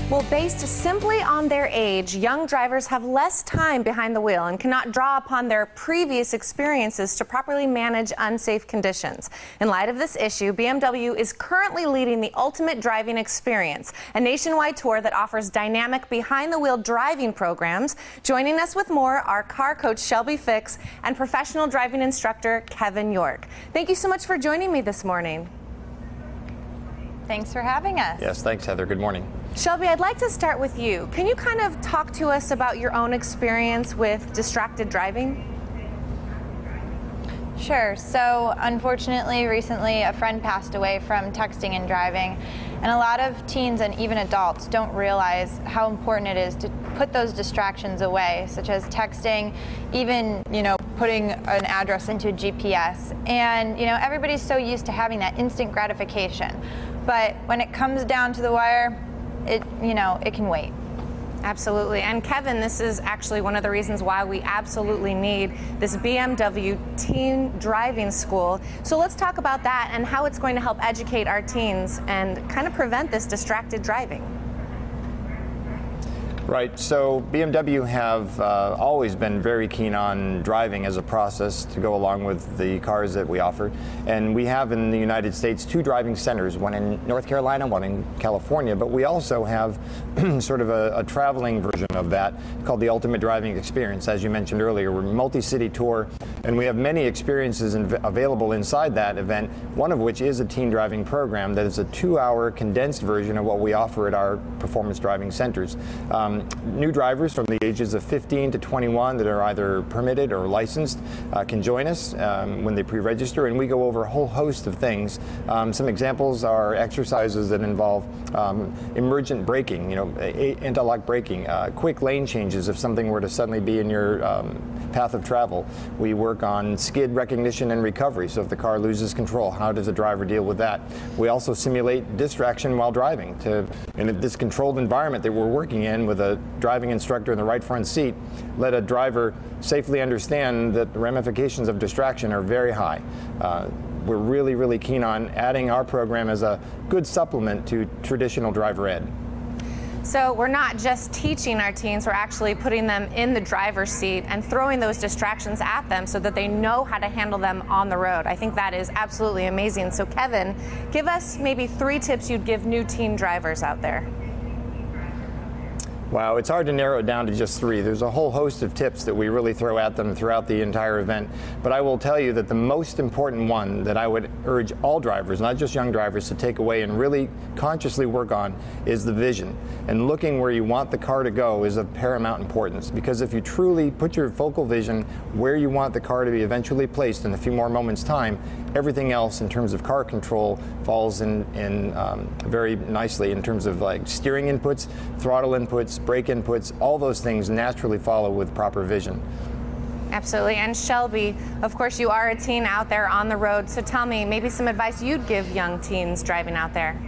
Well, based simply on their age, young drivers have less time behind the wheel and cannot draw upon their previous experiences to properly manage unsafe conditions. In light of this issue, BMW is currently leading the Ultimate Driving Experience, a nationwide tour that offers dynamic behind-the-wheel driving programs. Joining us with more are car coach Shelby Fix and professional driving instructor Kevin York. Thank you so much for joining me this morning. Thanks for having us. Yes, thanks, Heather. Good morning. Shelby, I'd like to start with you. Can you kind of talk to us about your own experience with distracted driving? Sure. So unfortunately, recently a friend passed away from texting and driving, and a lot of teens and even adults don't realize how important it is to put those distractions away, such as texting, even, putting an address into a GPS. And, everybody's so used to having that instant gratification. But when it comes down to the wire, it can wait. Absolutely. And Kevin, this is actually one of the reasons why we absolutely need this BMW Teen Driving School. So let's talk about that and how it's going to help educate our teens and kind of prevent this distracted driving. Right, so BMW have always been very keen on driving as a process to go along with the cars that we offer. And we have in the United States 2 driving centers, one in North Carolina, one in California, but we also have sort of a traveling version of that called the Ultimate Driving Experience. As you mentioned earlier, we're a multi-city tour, and we have many experiences available inside that event, one of which is a teen driving program that is a 2-hour condensed version of what we offer at our performance driving centers. New drivers from the ages of 15 to 21 that are either permitted or licensed can join us when they pre-register, and we go over a whole host of things. Some examples are exercises that involve emergent braking, anti-lock braking, quick lane changes if something were to suddenly be in your path of travel. We work on skid recognition and recovery, so if the car loses control, how does the driver deal with that? We also simulate distraction while driving in this controlled environment that we're working in with a driving instructor in the right front seat. Let a driver safely understand that the ramifications of distraction are very high. We're really, really keen on adding our program as a good supplement to traditional driver ed. So we're not just teaching our teens, we're actually putting them in the driver's seat and throwing those distractions at them so that they know how to handle them on the road. I think that is absolutely amazing. So Kevin, give us maybe 3 tips you'd give new teen drivers out there. Wow, it's hard to narrow it down to just 3. There's a whole host of tips that we really throw at them throughout the entire event. But I will tell you that the most important one that I would urge all drivers, not just young drivers, to take away and really consciously work on is the vision. And looking where you want the car to go is of paramount importance, because if you truly put your focal vision where you want the car to be eventually placed in a few more moments' time, everything else in terms of car control falls in very nicely in terms of like steering inputs, throttle inputs, brake inputs, all those things naturally follow with proper vision. Absolutely. And Shelby, of course, you are a teen out there on the road, so tell me maybe some advice you'd give young teens driving out there.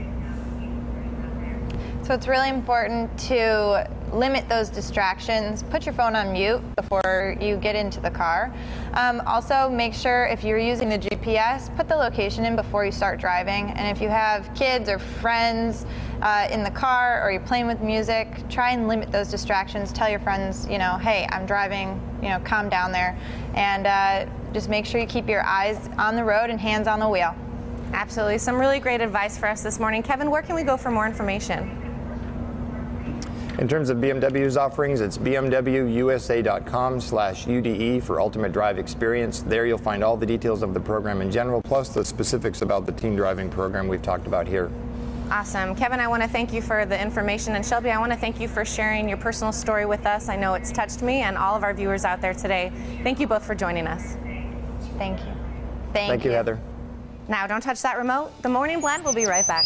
So it's really important to limit those distractions. Put your phone on mute before you get into the car. Also, make sure if you're using the GPS, put the location in before you start driving. And if you have kids or friends in the car or you're playing with music, try and limit those distractions. Tell your friends, hey, I'm driving, calm down there. And just make sure you keep your eyes on the road and hands on the wheel. Absolutely. Some really great advice for us this morning. Kevin, where can we go for more information? In terms of BMW's offerings, it's bmwusa.com/UDE for Ultimate Drive Experience. There you'll find all the details of the program in general, plus the specifics about the teen driving program we've talked about here. Awesome. Kevin, I want to thank you for the information. And Shelby, I want to thank you for sharing your personal story with us. I know it's touched me and all of our viewers out there today. Thank you both for joining us. Thank you. Thank you, Heather. Now, don't touch that remote. The Morning Blend will be right back.